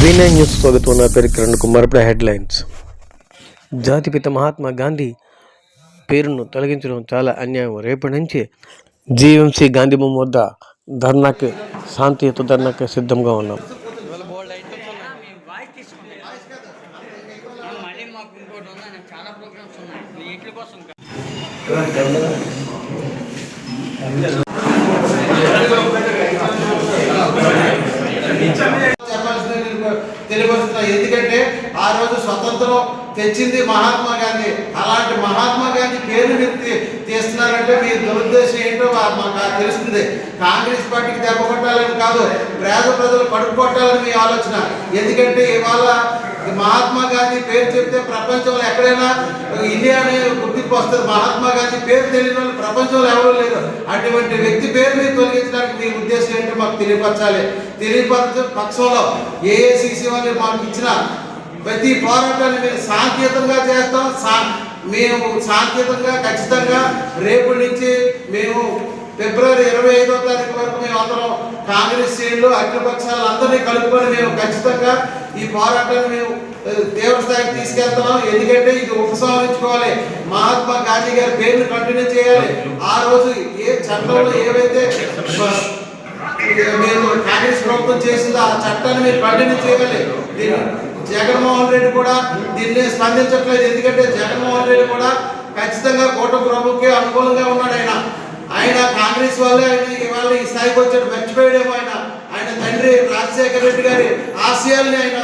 V9 news స్వాగతం. నా పేరు కిరణ్ కుమార్. ఇప్పుడు హెడ్లైన్స్. జాతిపిత మహాత్మా గాంధీ పేరును తొలగించడం చాలా అన్యాయం. రేపటి నుంచి జీఎంసీ గాంధీ బొమ్మ వద్ద ధర్నాకి, శాంతియుత ధర్నాకి సిద్ధంగా ఉన్నాం. తెలియపరుస్తున్నా. ఎందుకంటే ఆ రోజు స్వతంత్రం తెచ్చింది మహాత్మా గాంధీ. అలాంటి మహాత్మా గాంధీ పేరు మీరు తీస్తున్నారంటే మీ దురుద్దేశం ఏంటో మాకు తెలుస్తుంది. కాంగ్రెస్ పార్టీకి దెబ్బ కొట్టాలని కాదు, పేద ప్రజలు కడుపు కొట్టాలని మీ ఆలోచన. ఎందుకంటే ఇవాళ మహాత్మా గాంధీ పేరు చెప్తే ప్రపంచంలో ఎక్కడైనా ఇండియా అనే గుర్తింపు వస్తుంది. మహాత్మా గాంధీ పేరు తెలియని వాళ్ళు ప్రపంచంలో ఎవరు లేరు. అటువంటి వ్యక్తి పేరు మీరు తొలగించడానికి మీ ఉద్దేశం ఏంటో మాకు తెలియపరచాలి. తెలియపరచే పక్షంలో ఏఐసిసి వాళ్ళు మాకు ఇచ్చిన ప్రతి పోరాటాన్ని మేము శాంతియుతంగా చేస్తాం. మేము శాంతియుతంగా ఖచ్చితంగా రేపు నుంచి మేము ఫిబ్రవరి 25వ తారీఖు వరకు మేము అందరం కాంగ్రెస్ శ్రేణులు అఖిలపక్షాలు అందరినీ కలుపుకొని మేము ఖచ్చితంగా ఈ పోరాటాన్ని మేము తీవ్ర స్థాయికి తీసుకెళ్తున్నాం. ఎందుకంటే ఇది ఉపసంహరించుకోవాలి. మహాత్మా గాంధీ గారి పేరును కంటిన్యూ చేయాలి. ఆ రోజు ఏ చట్టంలో ఏవైతే మేము కాంగ్రెస్ ప్రభుత్వం చేసిందో ఆ చట్టాన్ని మీరు కంటిన్యూ చేయాలి. జగన్మోహన్ రెడ్డి కూడా దీన్ని స్పందించట్లేదు. ఎందుకంటే జగన్మోహన్ రెడ్డి కూడా ఖచ్చితంగా కూటమి ప్రభుత్వకే అనుకూలంగా ఉన్నాడు. ఆయన కాంగ్రెస్ వాళ్ళే ఆయన ఇవాళ ఈ స్థాయికి వచ్చాడు. మర్చిపోయాడేమో ఆయన తండ్రి రాజశేఖర రెడ్డి గారి ఆశయాల్ని ఆయన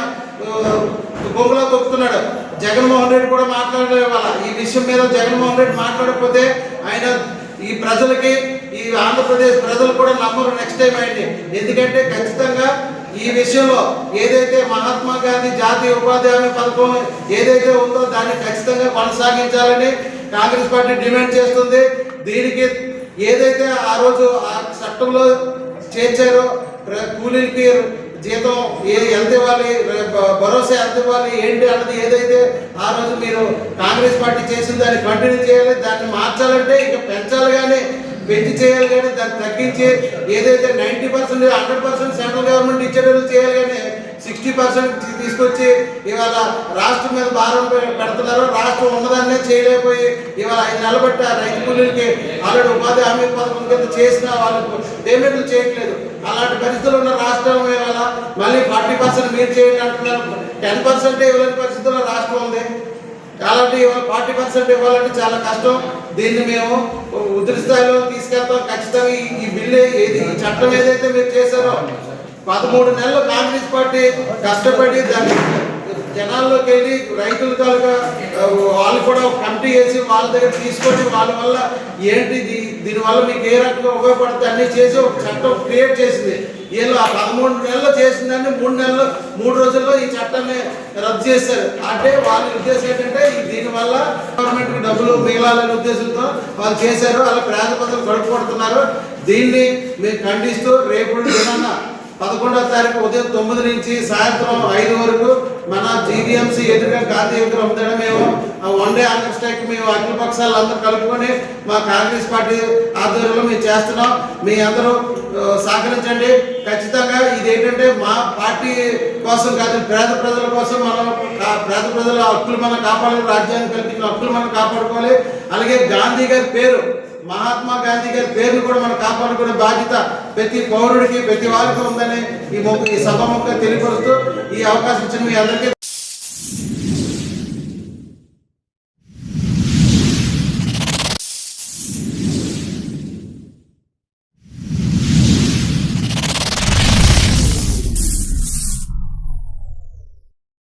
బొంగులో తొక్కుతున్నాడు. జగన్మోహన్ రెడ్డి కూడా మాట్లాడలేదు. ఇవాళ ఈ విషయం మీద జగన్మోహన్ రెడ్డి మాట్లాడకపోతే ఆయన ఈ ప్రజలకి, ఈ ఆంధ్రప్రదేశ్ ప్రజలు కూడా నమ్మరు నెక్స్ట్ టైం అయింది. ఎందుకంటే ఖచ్చితంగా ఈ విషయంలో ఏదైతే మహాత్మా గాంధీ జాతీయ ఉపాధి హామీ పథకం ఏదైతే ఉందో దాన్ని ఖచ్చితంగా కొనసాగించాలని కాంగ్రెస్ పార్టీ డిమాండ్ చేస్తుంది. దీనికి ఏదైతే ఆ రోజు ఆ చట్టంలో చేర్చారో కూలీలకి జీతం ఎంత ఇవ్వాలి, భరోసా ఎంత ఇవ్వాలి ఏంటి అన్నది ఏదైతే ఆ రోజు మీరు కాంగ్రెస్ పార్టీ చేసింది దాన్ని కంటిన్యూ చేయాలి. దాన్ని మార్చాలంటే ఇంకా పెంచాలి, కానీ పెంచి చేయాలి, కానీ దాన్ని తగ్గించి ఏదైతే 90% 100% సెంట్రల్ గవర్నమెంట్ ఇచ్చేటట్లు చేయాలి, కానీ 60% తీసుకొచ్చి ఇవాళ రాష్ట్రం మీద భారం పెడుతున్నారు. రాష్ట్రం ఉన్నదాన్నే చేయలేకపోయి ఇవాళ 5 నెలలు బట్టి ఆ రైతు కూలీలకి ఆల్రెడీ ఉపాధి హామీ పథకం కింద చేసిన వాళ్ళకు పేమెంట్లు చేయట్లేదు. అలాంటి పరిస్థితులు ఉన్న రాష్ట్రం ఇవాళ మళ్ళీ 40% మీరు చేయండి అంటున్నారు. 10% ఇవ్వలేని పరిస్థితుల్లో రాష్ట్రం ఉంది. కాబట్టి ఇవాళ 40% ఇవ్వాలంటే చాలా కష్టం. దీన్ని మేము ఉధృత స్థాయిలో తీసుకెళ్తాం. ఖచ్చితంగా ఈ బిల్లు ఏది, ఈ చట్టం ఏదైతే మీరు చేశారో 13 నెలలు కాంగ్రెస్ పార్టీ కష్టపడి దాన్ని జనాల్లోకి వెళ్ళి రైతుల తాలూకా వాళ్ళు కూడా కమిటీ వేసి వాళ్ళ దగ్గర తీసుకొని వాళ్ళ వల్ల ఏంటి దీనివల్ల మీకు ఏ రకంగా ఉపయోగపడుతుంది అన్నీ చేసి ఒక చట్టం క్రియేట్ చేసింది. వీళ్ళు ఆ 13 నెలలు చేసిందని 3 రోజుల్లో ఈ చట్టాన్ని రద్దు చేశారు. అంటే వాళ్ళ ఉద్దేశం ఏంటంటే దీనివల్ల గవర్నమెంట్కి డబ్బులు మిగలాలనే ఉద్దేశంతో వాళ్ళు చేశారు. అలా పేద ప్రజలు గడుపుకుంటున్నారు. దీన్ని మేము ఖండిస్తూ రేపు దినాన 11వ తారీఖు ఉదయం 9 నుంచి సాయంత్రం 5 వరకు మన జీవీఎంసీ ఎదురుగా గాంధీ విగ్రహం దగ్గర మేము 1 డే ఆంధ్ర స్ట్రైక్ మేము అఖిల పక్షాలు అందరూ కలుపుకొని మా కాంగ్రెస్ పార్టీ ఆధ్వర్యంలో మేము చేస్తున్నాం. మీ అందరూ సహకరించండి. ఖచ్చితంగా ఇది ఏంటంటే మా పార్టీ కోసం కాదు, పేద ప్రజల కోసం. మనం పేద ప్రజల హక్కులు మనం కాపాడాలి, రాజ్యాన్ని కల్పించిన హక్కులు మనం కాపాడుకోవాలి. అలాగే గాంధీ గారి పేరు, మహాత్మా గాంధీ గారి పేరును కూడా మనం కాపాడుకునే బాధ్యత ప్రతి పౌరుడికి, ప్రతి వారికి ఉందని ఈ సభాముఖంగా తెలియపరుస్తూ ఈ అవకాశం ఇచ్చిన మీ అందరికీ